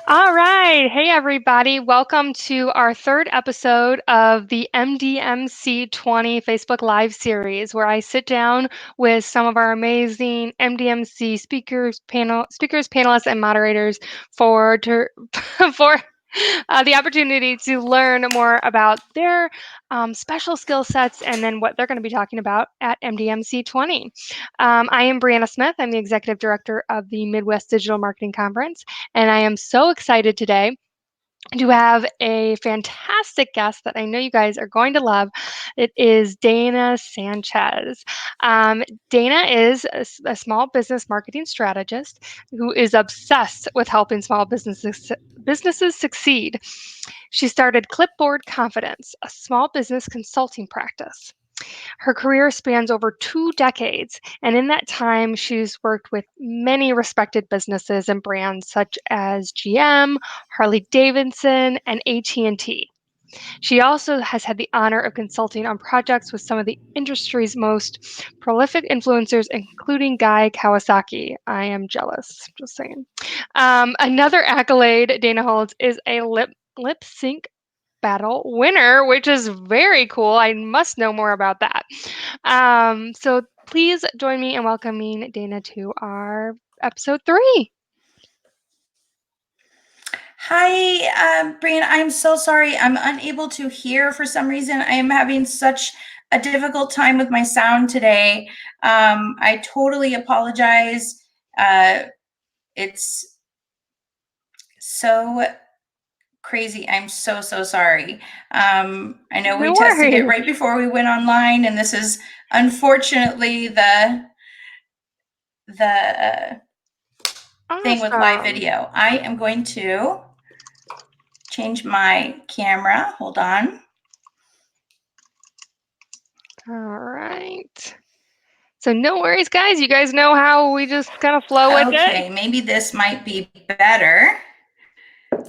All right. Hey, everybody. Welcome to our third episode of the MDMC 20 Facebook Live series, where I sit down with some of our amazing MDMC speakers, panelists, and moderators for the opportunity to learn more about their special skill sets and then what they're going to be talking about at MDMC 20. I am Brianna Smith. I'm the Executive Director of the Midwest Digital Marketing Conference, and I am so excited today to have a fantastic guest that I know you guys are going to love. It is Dana Sanchez. Dana is a small business marketing strategist who is obsessed with helping small businesses succeed. She started Clipboard Confidence, a small business consulting practice. Her career spans over 2 decades, and in that time, she's worked with many respected businesses and brands such as GM, Harley Davidson, and AT&T. She also has had the honor of consulting on projects with some of the industry's most prolific influencers, including Guy Kawasaki. I am jealous, just saying. Another accolade Dana holds is a lip sync battle winner, which is very cool. I must know more about that. So please join me in welcoming Dana to our episode 3. Hi, Brian. I'm so sorry. I'm unable to hear for some reason. I am having such a difficult time with my sound today. I totally apologize. It's so crazy. I'm so sorry. I know we No tested it worries. right before we went online, and this is unfortunately the thing with live Awesome. video. I am going to change my camera. Hold on. All right. So no worries, guys. You guys know how we just kind of flow with it. Okay, maybe this might be better.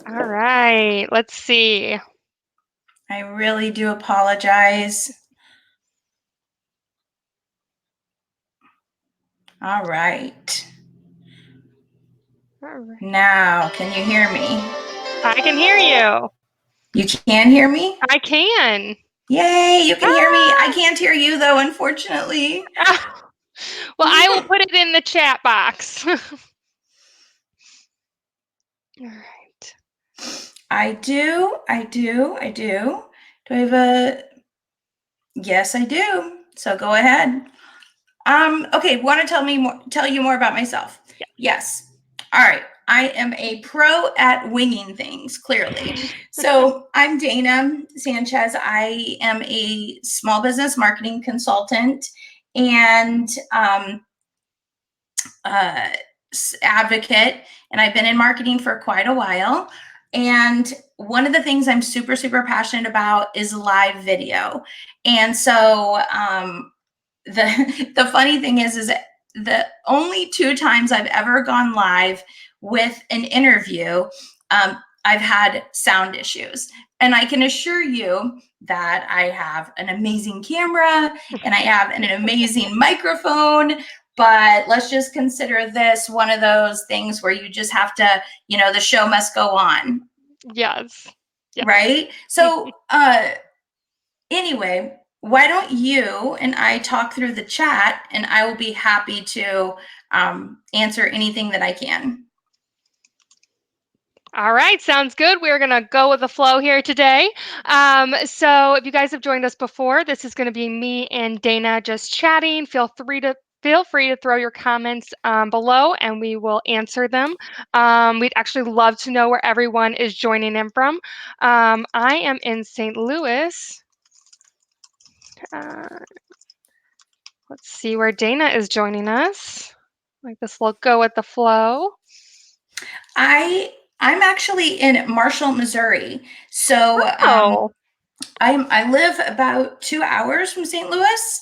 All right. Let's see. I really do apologize. All right. All right. Now, can you hear me? I can hear you. You can hear me? I can. Yay, you can hear me. I Ah! can't hear you though, unfortunately. Well, I will put it in the chat box. All right. I do. Do I have a, yes, I do. So go ahead. Okay, want to tell you more about myself? Yeah. Yes. All right. I am a pro at winging things, clearly. So I'm Dana Sanchez. I am a small business marketing consultant and advocate, and I've been in marketing for quite a while. And one of the things I'm super passionate about is live video. And so the funny thing is the only 2 times I've ever gone live with an interview, I've had sound issues. And I can assure you that I have an amazing camera and I have an amazing microphone, but let's just consider this one of those things where you just have to, the show must go on. Yes. Yes. Right? So anyway, why don't you and I talk through the chat, and I will be happy to answer anything that I can. All right, sounds good. We're going to go with the flow here today. So if you guys have joined us before, this is going to be me and Dana just chatting. Feel free to throw your comments below, and we will answer them. We'd actually love to know where everyone is joining in from. I am in St. Louis. Let's see where Dana is joining us. Like this will go with the flow. I'm actually in Marshall, Missouri. So Oh, I live about 2 hours from St. Louis,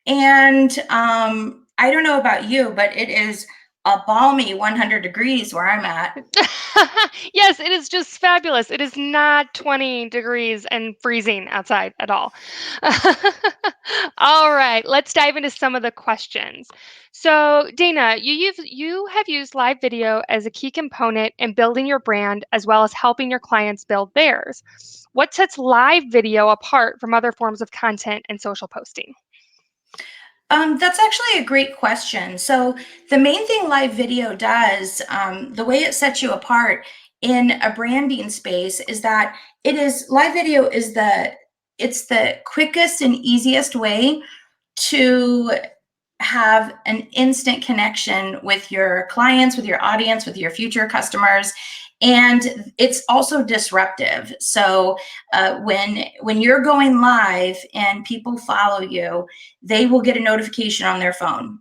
and I don't know about you, but it is a balmy 100 degrees where I'm at. Yes, it is just fabulous. It is not 20 degrees and freezing outside at all. All right, let's dive into some of the questions. So, Dana, you have used live video as a key component in building your brand as well as helping your clients build theirs. What sets live video apart from other forms of content and social posting? That's actually a great question. So the main thing live video does, the way it sets you apart in a branding space is that live video is it's the quickest and easiest way to have an instant connection with your clients, with your audience, with your future customers. And it's also disruptive. So when you're going live and people follow you, they will get a notification on their phone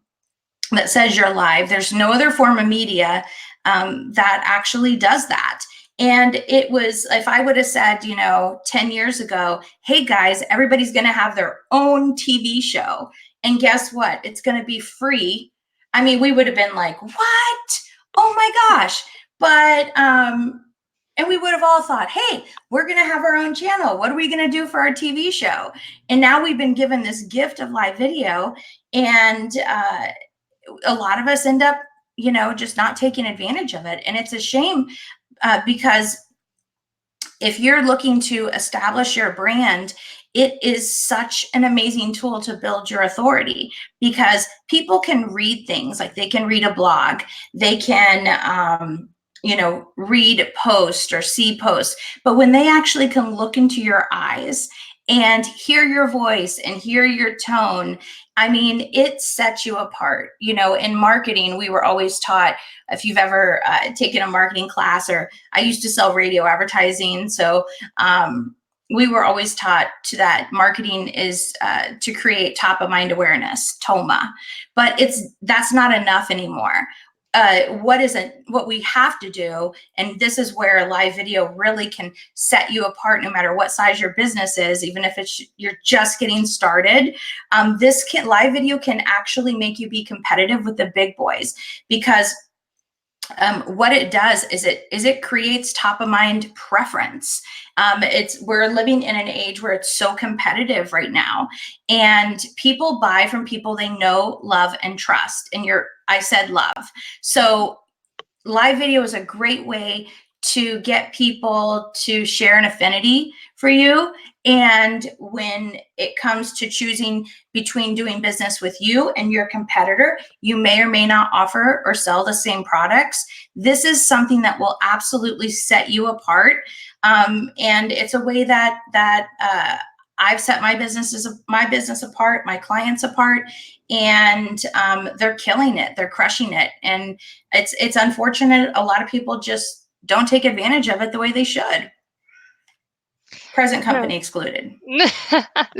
that says you're live. There's no other form of media that actually does that. And it was, if I would have said, 10 years ago, hey guys, everybody's going to have their own TV show. And guess what? It's going to be free. I mean, we would have been like, what? Oh my gosh. But, and we would have all thought, hey, we're going to have our own channel. What are we going to do for our TV show? And now we've been given this gift of live video. And a lot of us end up, just not taking advantage of it. And it's a shame because if you're looking to establish your brand, it is such an amazing tool to build your authority because people can read things like they can read a blog, they can, read posts or see posts, but when they actually can look into your eyes and hear your voice and hear your tone, I mean, it sets you apart. In marketing, we were always taught, if you've ever taken a marketing class, or I used to sell radio advertising. So we were always taught that marketing is to create top of mind awareness, TOMA, but that's not enough anymore. What we have to do, and this is where live video really can set you apart no matter what size your business is, even if you're just getting started. Live video can actually make you be competitive with the big boys because what it does is it creates top of mind preference. We're living in an age where it's so competitive right now, and people buy from people they know, love, and trust. And I said love. So live video is a great way to get people to share an affinity for you. And when it comes to choosing between doing business with you and your competitor, you may or may not offer or sell the same products. This is something that will absolutely set you apart. And it's a way that I've set my business apart, my clients apart, and they're killing it. They're crushing it. And it's unfortunate. A lot of people just don't take advantage of it the way they should. Present company excluded.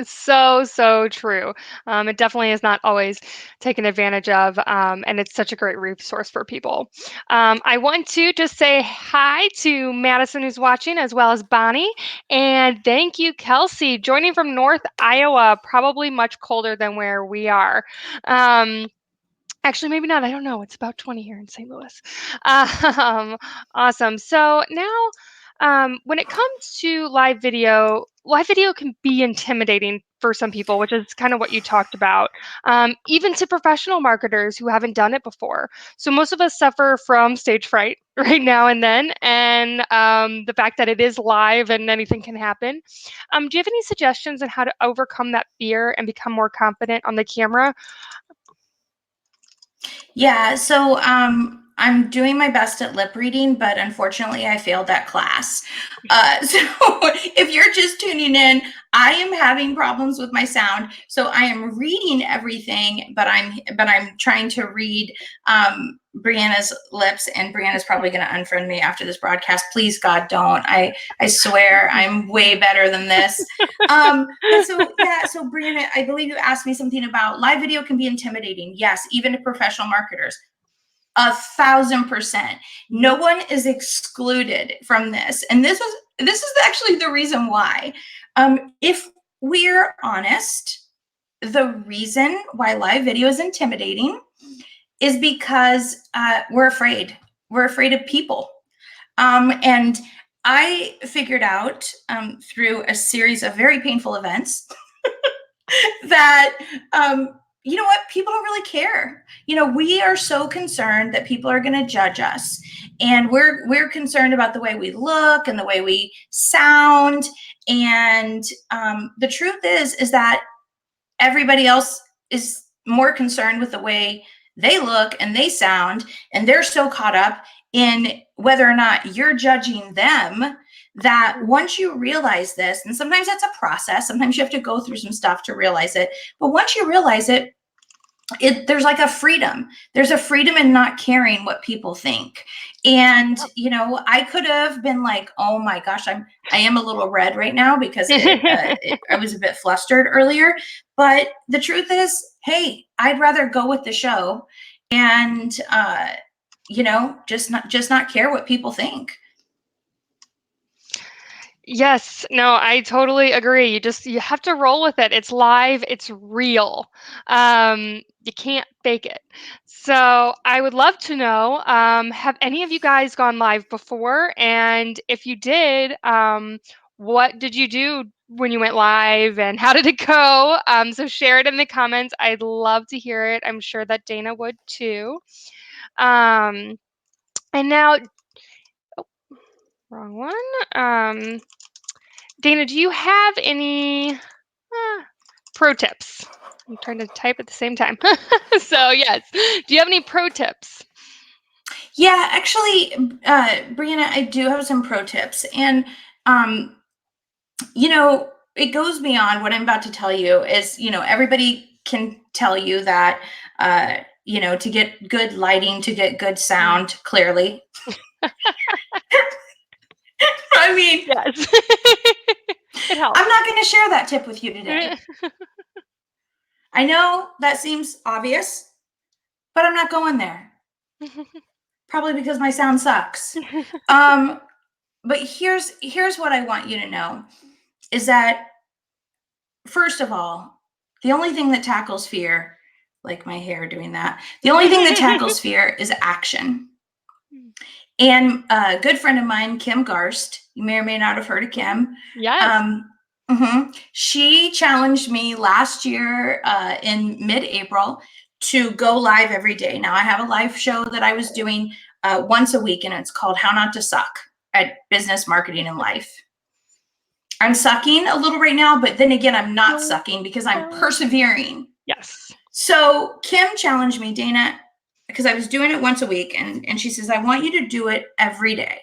So true. It definitely is not always taken advantage of, and it's such a great resource for people. I want to just say hi to Madison who's watching, as well as Bonnie, and thank you, Kelsey, joining from North Iowa, probably much colder than where we are. Actually, maybe not. I don't know. It's about 20 here in St. Louis. Awesome. So now, when it comes to live video can be intimidating for some people, which is kind of what you talked about, even to professional marketers who haven't done it before. So most of us suffer from stage fright right now and then, and the fact that it is live and anything can happen. Do you have any suggestions on how to overcome that fear and become more confident on the camera? Yeah, so I'm doing my best at lip reading, but unfortunately I failed that class. So if you're just tuning in, I am having problems with my sound. So I am reading everything, but I'm trying to read Brianna's lips, and Brianna's probably going to unfriend me after this broadcast. Please, God, don't. I swear I'm way better than this. So Brianna, I believe you asked me something about live video can be intimidating. Yes, even to professional marketers. 1,000%. No one is excluded from this. And this is actually the reason why. If we're honest, the reason why live video is intimidating is because we're afraid. We're afraid of people. And I figured out through a series of very painful events that you know what, people don't really care. We are so concerned that people are going to judge us, and we're concerned about the way we look and the way we sound. And the truth is that everybody else is more concerned with the way they look and they sound, and they're so caught up in whether or not you're judging them, that once you realize this, and sometimes that's a process, sometimes you have to go through some stuff to realize it, but once you realize it, there's like a freedom. There's a freedom in not caring what people think. And I could have been like, oh my gosh, I am a little red right now because I was a bit flustered earlier. But the truth is, hey, I'd rather go with the show and just not care what people think. Yes, no, I totally agree. You have to roll with it. It's live, it's real. You can't fake it. So I would love to know, have any of you guys gone live before? And if you did, what did you do when you went live and how did it go? So share it in the comments. I'd love to hear it. I'm sure that Dana would too. And now, oh, wrong one. Dana, do you have any pro tips? I'm trying to type at the same time. So yes, do you have any pro tips? Yeah, actually, Brianna, I do have some pro tips. And, it goes beyond what I'm about to tell you. Is, everybody can tell you that, to get good lighting, to get good sound clearly. I mean, yes. It helps. I'm not going to share that tip with you today. I know that seems obvious, but I'm not going there. Probably because my sound sucks. But here's what I want you to know is that, first of all, the only thing that tackles fear, like my hair doing that, the only thing that tackles fear is action. And a good friend of mine, Kim Garst, you may or may not have heard of Kim. Yes. She challenged me last year in mid-April to go live every day. Now I have a live show that I was doing once a week, and it's called How Not to Suck at Business, Marketing, and Life. I'm sucking a little right now, but then again, I'm not sucking because I'm persevering. Yes. So Kim challenged me, Dana, because I was doing it once a week, and she says, I want you to do it every day.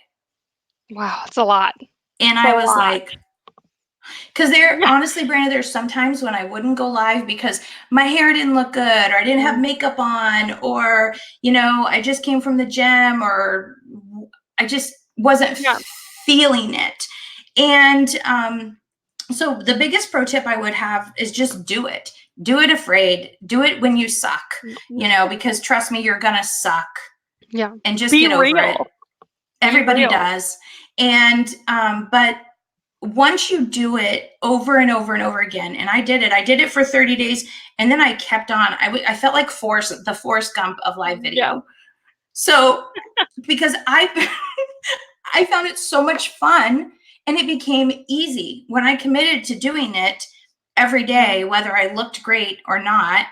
Wow, it's a lot. And I was like, because honestly, Brandon, there's sometimes when I wouldn't go live because my hair didn't look good, or I didn't have makeup on, or, I just came from the gym, or I just wasn't feeling it. And so the biggest pro tip I would have is just do it. Do it afraid. Do it when you suck, because trust me, you're going to suck. Yeah. And just get over it. Everybody does. And, but once you do it over and over and over again, and I did it for 30 days, and then I kept on. I felt like the Forrest Gump of live video. Yeah. So, because I found it so much fun, and it became easy when I committed to doing it every day, whether I looked great or not.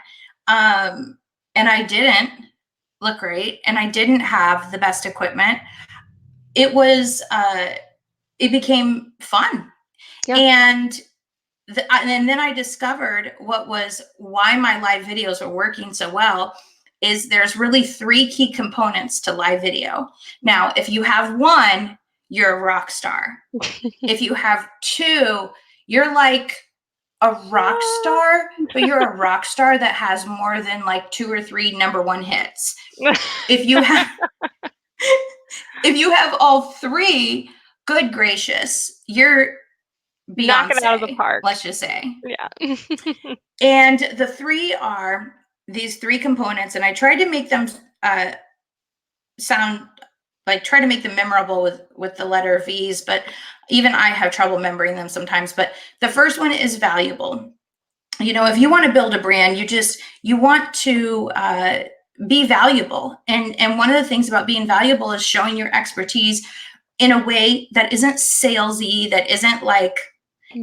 And I didn't look great, and I didn't have the best equipment. It it became fun. Yeah. And then I discovered why my live videos are working so well is there's really 3 key components to live video. Now, if you have 1, you're a rock star. If you have 2, you're like a rock star, but you're a rock star that has more than like 2 or 3 number 1 hits. If you have all 3, good gracious, you're Beyonce, knock it out of the park. Let's just say. Yeah. And the 3 are these 3 components, and I tried to make them try to make them memorable with the letter V's, but even I have trouble remembering them sometimes. But the first one is valuable. If you want to build a brand, you want to be valuable. And one of the things about being valuable is showing your expertise in a way that isn't salesy, that isn't like,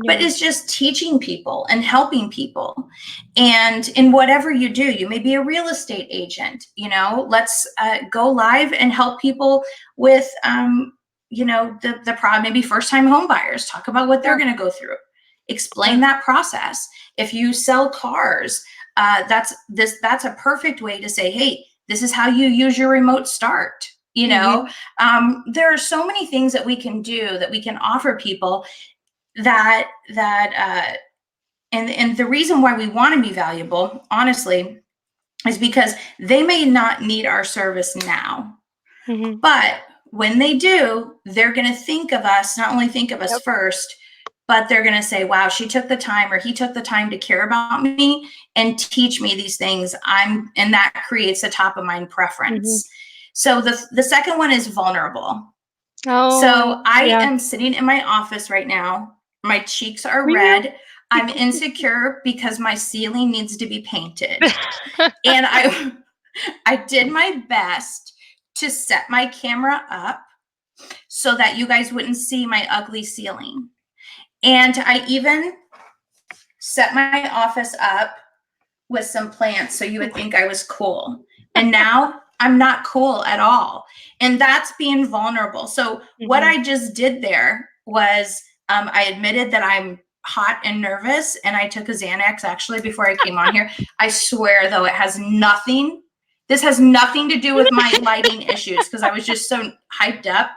but it's just teaching people and helping people. And in whatever you do, you may be a real estate agent, let's go live and help people with, the problem, maybe first time home buyers, talk about what they're going to go through, explain that process. If you sell cars, that's a perfect way to say, hey, this is how you use your remote start. There are so many things that we can do, that we can offer people, and the reason why we want to be valuable, honestly, is because they may not need our service now, but when they do, they're going to think of us, not only think of us first, but they're going to say, wow, she took the time, or he took the time to care about me and teach me these things. And that creates a top of mind preference. So the second one is vulnerable. So I am sitting in my office right now. My cheeks are red. I'm insecure because my ceiling needs to be painted. And I did my best to set my camera up so that you guys wouldn't see my ugly ceiling. And I even set my office up with some plants so you would think I was cool. And now I'm not cool at all. And that's being vulnerable. So what I just did there was I admitted that I'm hot and nervous, and I took a Xanax actually before I came on here. I swear, though, this has nothing to do with my lighting issues, because I was just so hyped up.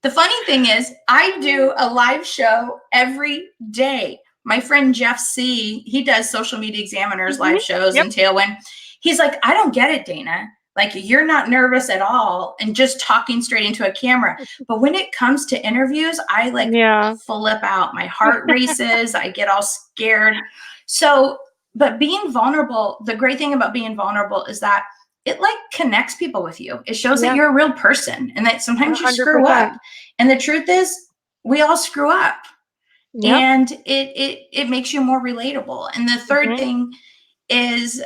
The funny thing is, I do a live show every day. My friend Jeff C., he does Social Media Examiner's live shows in Tailwind. He's like, I don't get it, Dana. Like, you're not nervous at all and just talking straight into a camera. But when it comes to interviews, I flip out. My heart races. I get all scared. So, but being vulnerable, the great thing about being vulnerable is that it connects people with you. It shows that you're a real person, and that sometimes 100%. You screw up. And the truth is, we all screw up. And it makes you more relatable. And the third thing is,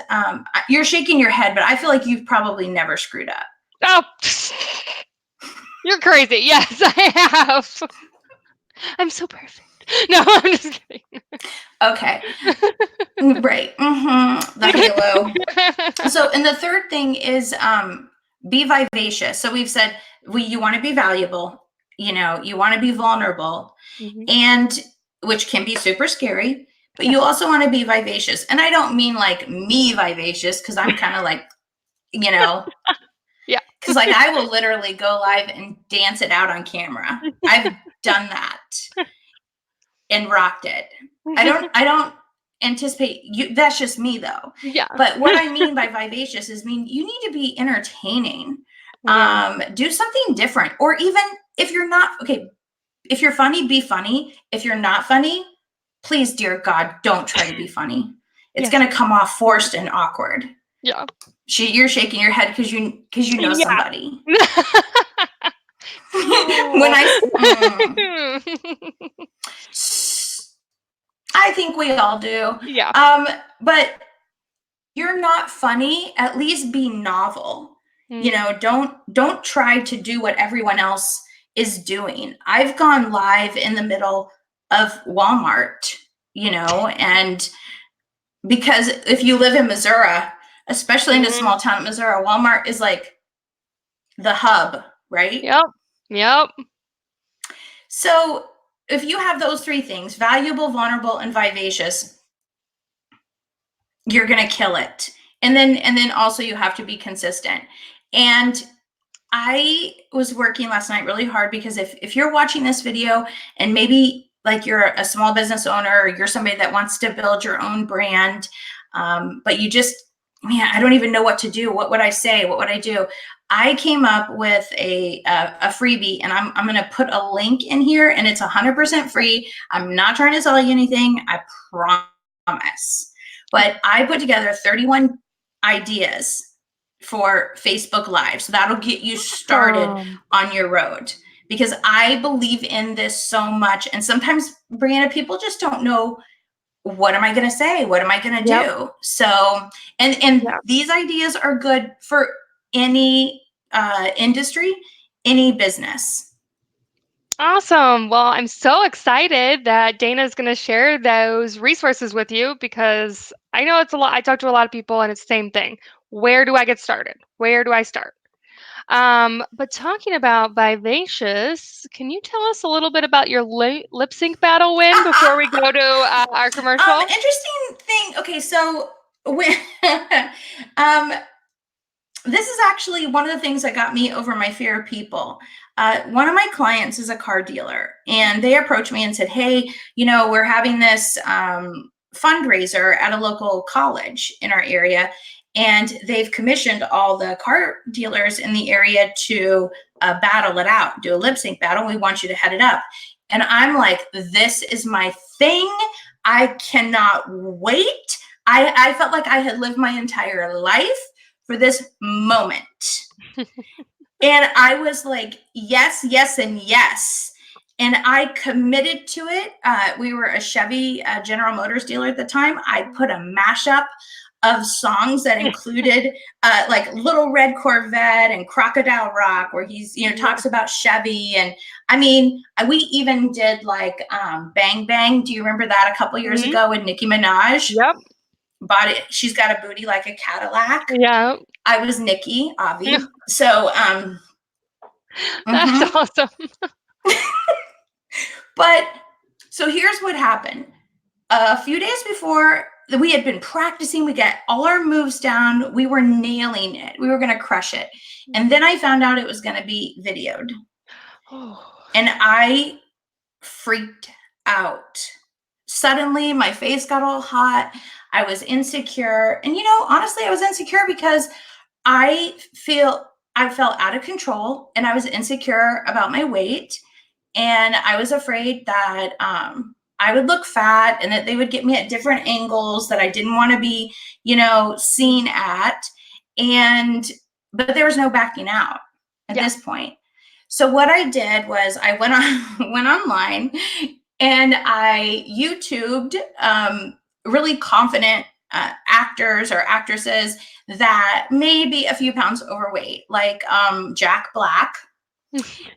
you're shaking your head, but I feel like you've probably never screwed up. Oh, you're crazy. Yes, I have. I'm so perfect. No, I'm just kidding. Okay. Right. The halo. So, and the third thing is, be vivacious. So we've said, you want to be valuable, you want to be vulnerable, and which can be super scary, but you also want to be vivacious. And I don't mean like me vivacious, because I'm kind of like, because I will literally go live and dance it out on camera. I've done that and rocked it. I don't anticipate you. That's just me, though. Yeah. But what I mean by vivacious is you need to be entertaining. Do something different. Or even if you're not, if you're funny, be funny. If you're not funny, please, dear God, don't try to be funny. It's going to come off forced and awkward. Yeah. You're shaking your head because you know somebody. I think we all do. Yeah. But you're not funny. At least be novel. Don't try to do what everyone else is doing. I've gone live in the middle of Walmart, and because if you live in Missouri, especially in a small town in Missouri, Walmart is like the hub, right? Yep. So if you have those three things, valuable, vulnerable, and vivacious, you're going to kill it. And then also you have to be consistent. And I was working last night really hard, because if you're watching this video and maybe you're a small business owner, or you're somebody that wants to build your own brand, but you just, I don't even know what to do. What would I say? What would I do? I came up with a freebie, and I'm going to put a link in here, and it's 100% free. I'm not trying to sell you anything. I promise. But I put together 31 ideas for Facebook Live. So that'll get you started on your road, because I believe in this so much. And sometimes, Brianna, people just don't know what am I going to say? What am I going to Yep. do? So, and Yeah. these ideas are good for any industry, any business. Awesome. Well, I'm so excited that Dana's going to share those resources with you because I know it's a lot. I talk to a lot of people and it's the same thing. Where do I get started? Where do I start? But talking about Vivacious, can you tell us a little bit about your lip sync battle win before we go to our commercial? Interesting thing. Okay, so when um, this is actually one of the things that got me over my fear of people. One of my clients is a car dealer, and they approached me and said, "Hey, we're having this fundraiser at a local college in our area, and they've commissioned all the car dealers in the area to battle it out, do a lip sync battle. We want you to head it up." And I'm like, "This is my thing. I cannot wait." I felt like I had lived my entire life for this moment. And I was like, yes, yes, and yes. And I committed to it. We were a Chevy General Motors dealer at the time. I put a mashup of songs that included like Little Red Corvette and Crocodile Rock, where he's, talks about Chevy. And I mean, we even did like Bang Bang. Do you remember that a couple years ago with Nicki Minaj? Yep. Bought it. She's got a booty like a Cadillac. Yeah. I was Nikki, Avi. So, That's awesome. But so here's what happened. A few days before, we had been practicing. We got all our moves down. We were nailing it. We were going to crush it. And then I found out it was going to be videoed. And I freaked out. Suddenly, my face got all hot. I was insecure. And, honestly, I was insecure because I felt out of control, and I was insecure about my weight. And I was afraid that I would look fat and that they would get me at different angles that I didn't want to be, seen at. But there was no backing out at this point. So what I did was I went online and I YouTubed really confident actors or actresses that may be a few pounds overweight, like Jack Black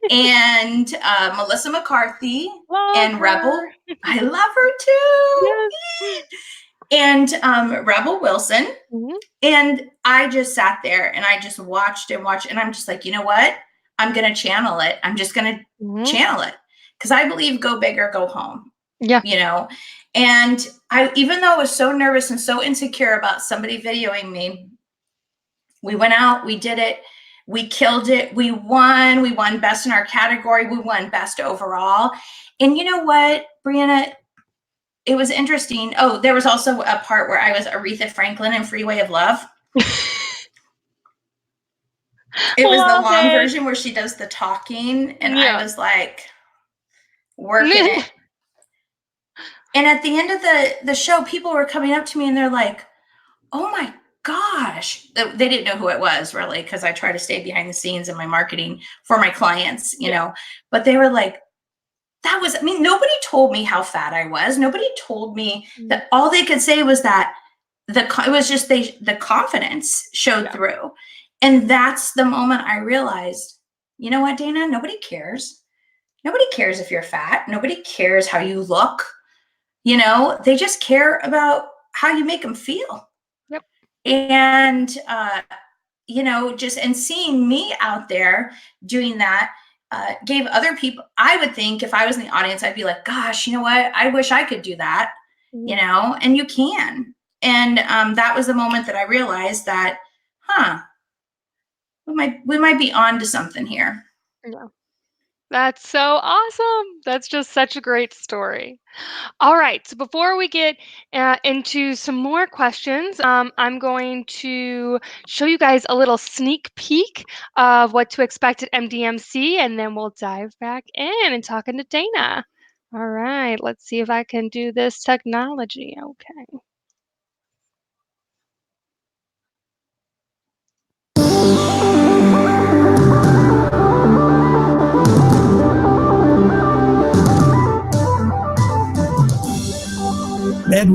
and Melissa McCarthy and Rebel. I love her too. Yes. And Rebel Wilson. Mm-hmm. And I just sat there and I just watched and watched. And I'm just like, you know what? I'm going to channel it. I'm just going to channel it. Because I believe go big or go home. Yeah. And even though I was so nervous and so insecure about somebody videoing me, we went out, we did it. We killed it. We won best in our category. We won best overall. And you know what, Brianna, it was interesting. Oh, there was also a part where I was Aretha Franklin in Freeway of Love. It was the long version where she does the talking, and I was like working it. And at the end of the show, people were coming up to me and they're like, "Oh my gosh." They didn't know who it was really, because I try to stay behind the scenes in my marketing for my clients, but they were like, nobody told me how fat I was. Nobody told me that. All they could say was that it was just the confidence showed through. And that's the moment I realized, you know what, Dana, nobody cares. Nobody cares if you're fat. Nobody cares how you look. They just care about how you make them feel. Yep. And, and seeing me out there doing that gave other people, I would think if I was in the audience, I'd be like, gosh, you know what? I wish I could do that, and you can. And that was the moment that I realized that, we might be on to something here. Yeah. That's so awesome. That's just such a great story. All right. So before we get into some more questions, I'm going to show you guys a little sneak peek of what to expect at MDMC, and then we'll dive back in and talking to Dana. All right. Let's see if I can do this technology. Okay.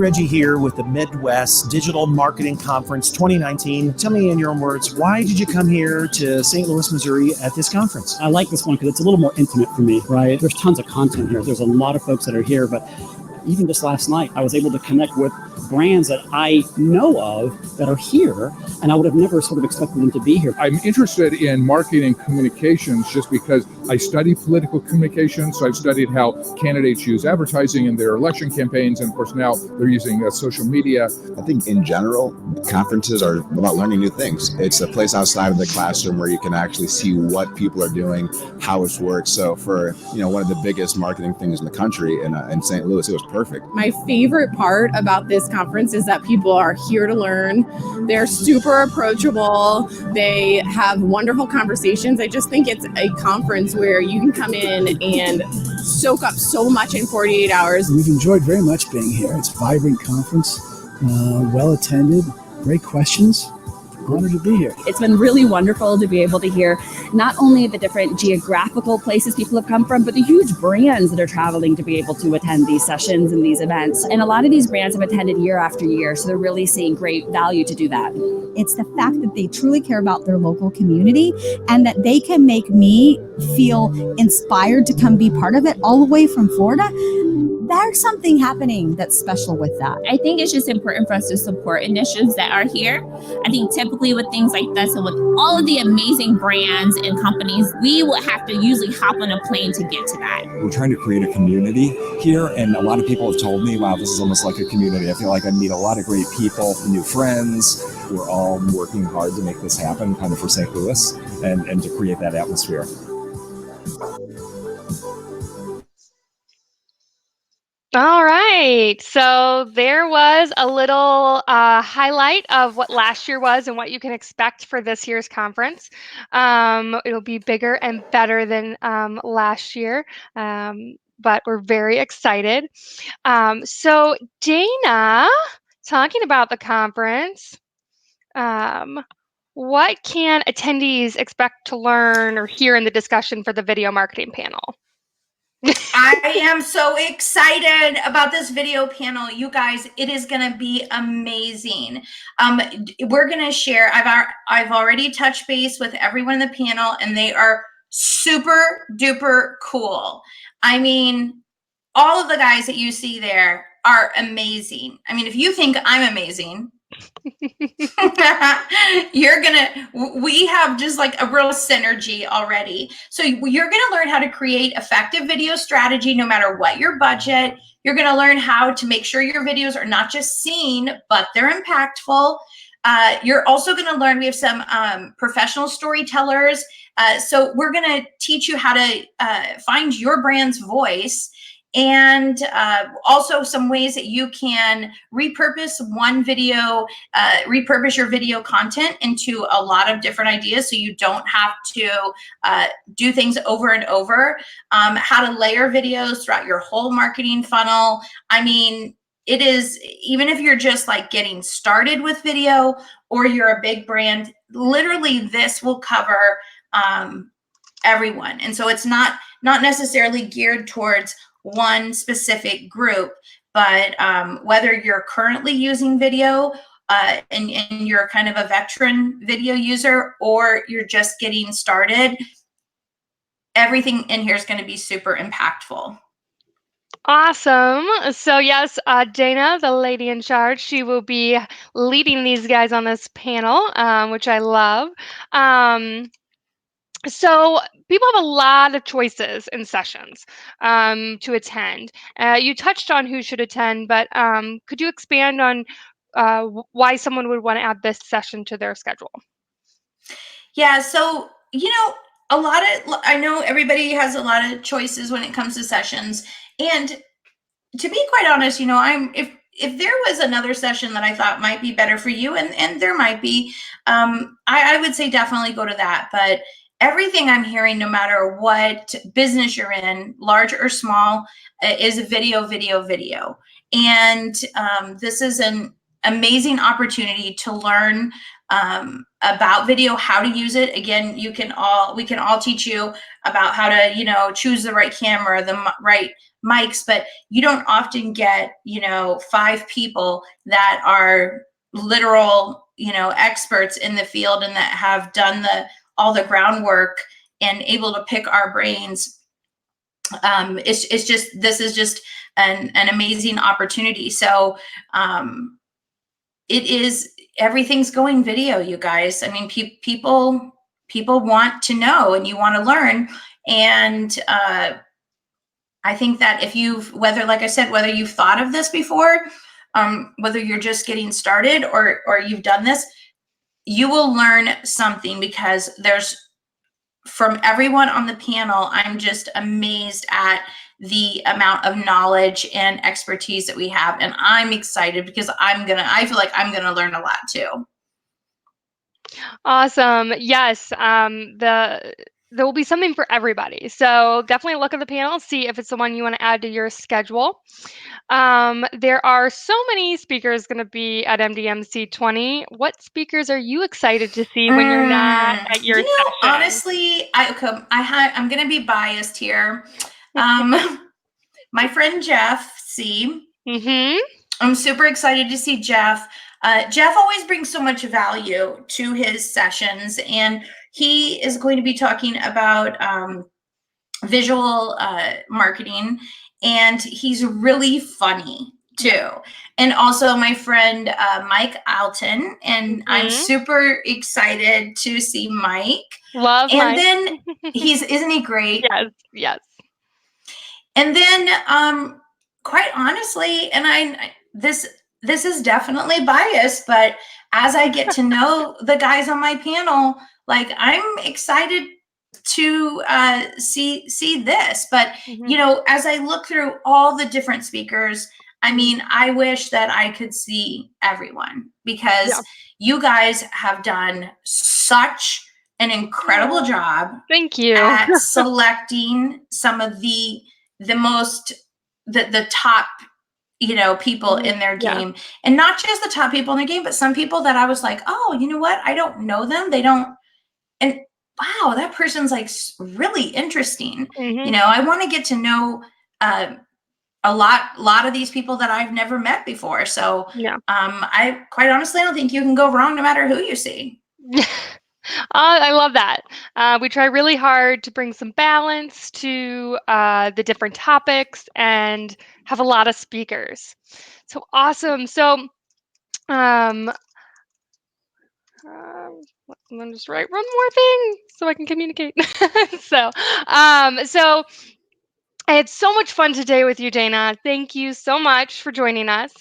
Reggie here with the Midwest Digital Marketing Conference 2019. Tell me in your own words, why did you come here to St. Louis, Missouri at this conference? I like this one because it's a little more intimate for me, right? There's tons of content here. There's a lot of folks that are here, but even just last night, I was able to connect with brands that I know of that are here, and I would have never sort of expected them to be here. I'm interested in marketing and communications just because I study political communications, so I've studied how candidates use advertising in their election campaigns, and of course now they're using social media. I think in general, conferences are about learning new things. It's a place outside of the classroom where you can actually see what people are doing, how it works. So for one of the biggest marketing things in the country in St. Louis, it was perfect. My favorite part about this conference is that people are here to learn. They're super approachable. They have wonderful conversations. I just think it's a conference where you can come in and soak up so much in 48 hours. We've enjoyed very much being here. It's a vibrant conference, well attended, great questions. Honored to be here. It's been really wonderful to be able to hear not only the different geographical places people have come from, but the huge brands that are traveling to be able to attend these sessions and these events. And a lot of these brands have attended year after year, so they're really seeing great value to do that. It's the fact that they truly care about their local community and that they can make me feel inspired to come be part of it all the way from Florida. There's something happening that's special with that. I think it's just important for us to support initiatives that are here. I think typically with things like this and with all of the amazing brands and companies, we will have to usually hop on a plane to get to that. We're trying to create a community here, and a lot of people have told me, wow, this is almost like a community. I feel like I meet a lot of great people, new friends. We're all working hard to make this happen kind of for St. Louis and to create that atmosphere. All right. So there was a little highlight of what last year was and what you can expect for this year's conference. It'll be bigger and better than last year, but we're very excited. So Dana, talking about the conference, what can attendees expect to learn or hear in the discussion for the video marketing panel? I am so excited about this video panel. You guys, it is going to be amazing. We're going to share, I've already touched base with everyone in the panel, and they are super duper cool. I mean, all of the guys that you see there are amazing. I mean, if you think I'm amazing, we have just like a real synergy already. So you're going to learn how to create effective video strategy no matter what your budget. You're going to learn how to make sure your videos are not just seen, but they're impactful. You're also going to learn, we have some professional storytellers. So we're going to teach you how to find your brand's voice, and also some ways that you can repurpose one video, repurpose your video content into a lot of different ideas so you don't have to do things over and over. How to layer videos throughout your whole marketing funnel. I mean, it is, even if you're just like getting started with video or you're a big brand, literally this will cover everyone. And so it's not necessarily geared towards one specific group, but whether you're currently using video and you're kind of a veteran video user, or you're just getting started, everything in here is going to be super impactful. Awesome. So yes, Dana, the lady in charge, she will be leading these guys on this panel, which I love. So people have a lot of choices in sessions to attend. You touched on who should attend, but could you expand on why someone would want to add this session to their schedule? Yeah, so, I know everybody has a lot of choices when it comes to sessions. And to be quite honest, if there was another session that I thought might be better for you, and there might be, I would say definitely go to that. But everything I'm hearing, no matter what business you're in, large or small, is video. And this is amazing opportunity to learn about video, how to use it. Again, we can all teach you about how to, choose the right camera, the right mics, but you don't often get, 5 people that are literal, experts in the field and that have done all the groundwork and able to pick our brains. This is just an amazing opportunity. So everything's going video, you guys. I mean, people want to know and you want to learn. And I think that whether you've thought of this before, whether you're just getting started or you've done this, you will learn something, because from everyone on the panel, I'm just amazed at the amount of knowledge and expertise that we have. And I'm excited because I feel like I'm gonna learn a lot too. Awesome. Yes. There will be something for everybody. So definitely look at the panel, see if it's the one you want to add to your schedule. There are so many speakers going to be at MDMC 20. What speakers are you excited to see when you're not at your session? Honestly, I'm going to be biased here. My friend Jeff C. Mm-hmm. I'm super excited to see Jeff. Jeff always brings so much value to his sessions, and he is going to be talking about visual marketing, and he's really funny too. And also my friend Mike Alton, and I'm super excited to see Mike. Love and Mike. Then isn't he great? Yes. And then quite honestly, and this is definitely biased, but as I get to know the guys on my panel, like, I'm excited to see this. But as I look through all the different speakers, I mean, I wish that I could see everyone, because you guys have done such an incredible job. Thank you. At selecting some of the most the top people in their game. And not just the top people in their game, but some people that I was like, oh, you know what, I don't know them, they don't, and wow, that person's like really interesting. I want to get to know a lot of these people that I've never met before. So I quite honestly don't think you can go wrong no matter who you see. I love that. We try really hard to bring some balance to the different topics and have a lot of speakers. So awesome. So let me just write one more thing so I can communicate. So I had so much fun today with you, Dana. Thank you so much for joining us.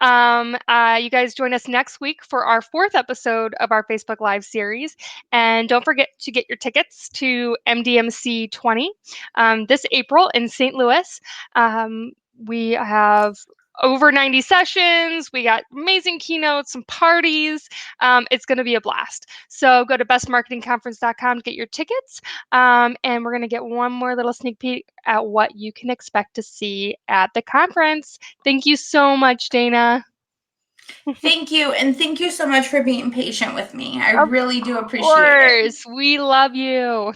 You guys join us next week for our 4th episode of our Facebook Live series. And don't forget to get your tickets to MDMC 20 this April in St. Louis. We have over 90 sessions. We got amazing keynotes and parties. It's going to be a blast. So go to bestmarketingconference.com to get your tickets. And we're going to get one more little sneak peek at what you can expect to see at the conference. Thank you so much, Dana. Thank you. And thank you so much for being patient with me. I really do appreciate it. Of course. We love you.